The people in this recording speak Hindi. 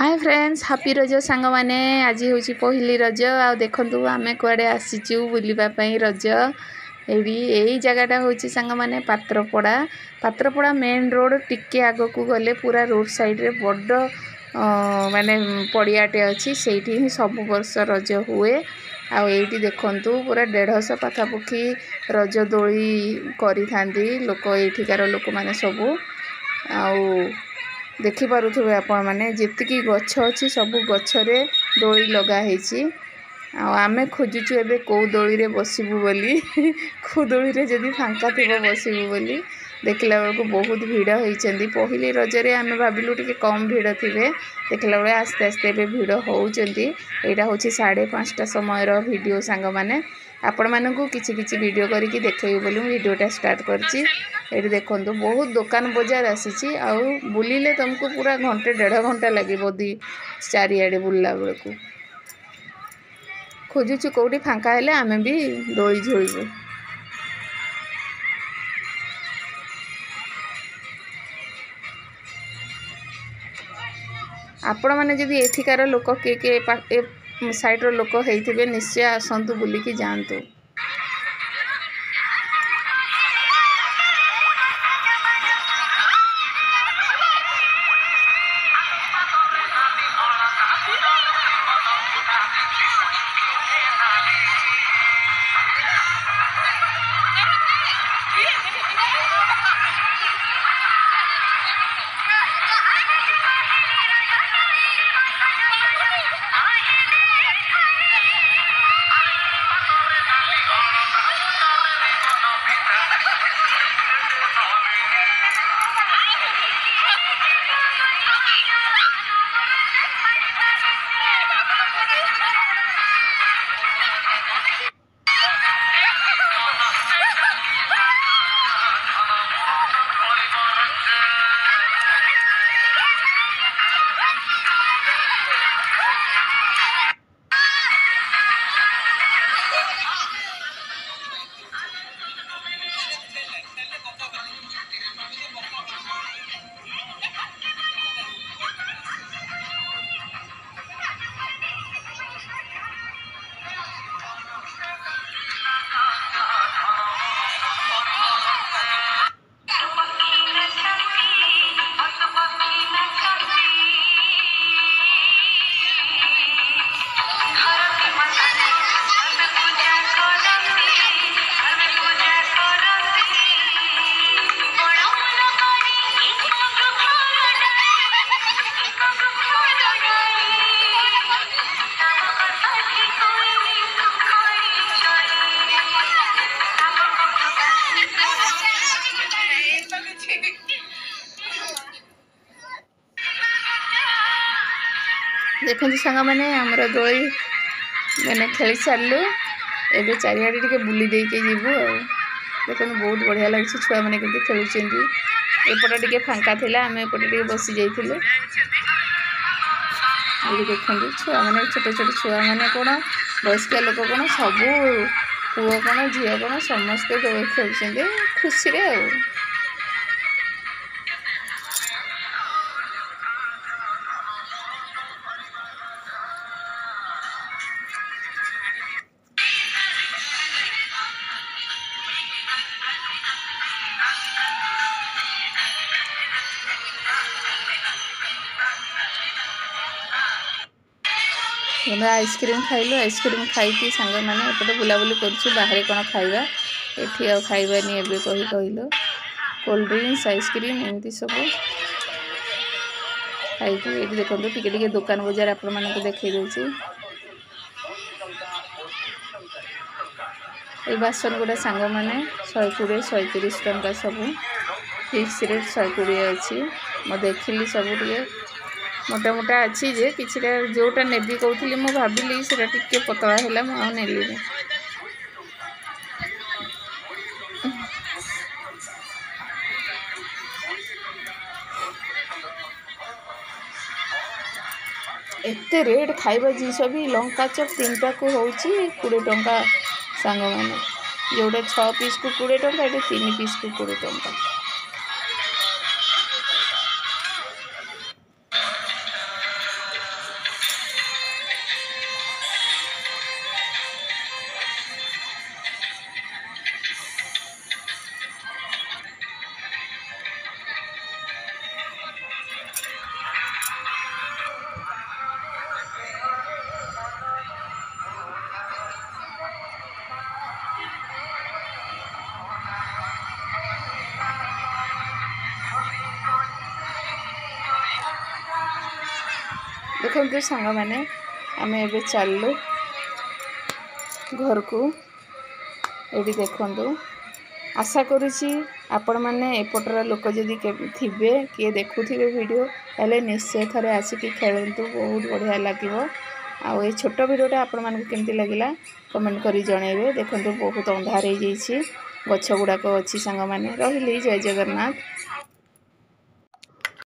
हाय फ्रेंड्स हैप्पी रज सांग माने आज हूँ पहली रज आ देखु आम कड़े आसीचु बुलापाई रज यही जगटा हूँ सांग माने पात्रपड़ा मेन रोड टिके आग को गले पूरा रोड साइड रे बड़ माने पड़ियाटे अच्छी से ही सब वर्ष रज हुए आईटी देखु पूरा 150 पाखापाखि रज दोली करी लोक ये लोक मैंने सबू देखिपे आपण मैंने जी गछ अच्छी सब गचरे दोली लगाई आमे खोजुचु एबे कौ दोली रे बसबू बोली कौ दोली रे जदि फांका थी बसबू बोली देखला बेलू बहुत भिड़ होती पहली रजरे आमे भाविलु टिके कम भिड़ थे देखला बेले आस्ते आस्ते एबे भिड़ होउचंती। एटा होची 5:30 समय वीडियो सांग माने आपण मानकू किछि किछि वीडियो करके देखैबे बोली वीडियोटा स्टार्ट करछि। ये देखो बहुत दुकान बजार आसी बुलिले तुमको पूरा घंटे 1.5 घंटा लगे दी चारिआडे बुलला बेलू खोजुचु कौटी फांका हेले आमे भी दोली झुलबू। आपण मैंने जदि एठिकार लोक किए साइड लोक होते निश्चय आसतु बुलिकी जातु। देखो सांग मैंने आमर दोली मैंने खेली सारू एवं चारिआडे टे बुली देके जीवु देखो बहुत बढ़िया लगे छुआ मैंने के खेलुंट एपटे टे फांका थिला आम एपटे टे बसी जाइए देखो छुआ मैंने छोट छोट छुआ मैंने कौन वयस्क लोक कौन सब पुओ कौन झील कौन समस्ते दोली खेलुं खुशी रे आइसक्रीम खाइलु आइसक्रीम खाई सांग मैंने एपटे बुलाबुली कर कौन खाइबा एठी आ खाइबानी एबे कही कहलो कोल्ड ड्रिंक्स आइसक्रीम एमती सब खाई ये देखो टिके दुकान बजार आपण मानक देखई देछि। ये बासन गुड़ा सांग मैंने 120-130 टंका सब फिक्स रेट 120 अच्छी मैं देखिली सब टे मोटा मोटा अच्छी जे किछटा जोटा नेबी कहूली मु भाविली से टिके पतला है मुझे एते रेट खाइबा जिनस भी लंका चप 3टा को होची 20 टंका सांग मैंने जोटा 6 पीस को 20 टंका ये 3 पीस को 20 टंका। देखो सांग मैंने आम ए चलु घर को ये देखु आशा करुँची आपण मैंने एपटर लोक जदि थे किए देखुवे वीडियो ताले निश्चय थे आसिक खेलतु बहुत बढ़िया लगे आउ छोट वीडियोटा आपण मानक केमती लगिला कमेंट करी जनइबे। देखो बहुत अंधार हो गछ गुड़ाक अच्छी सांग मैंने रही जय जगन्नाथ।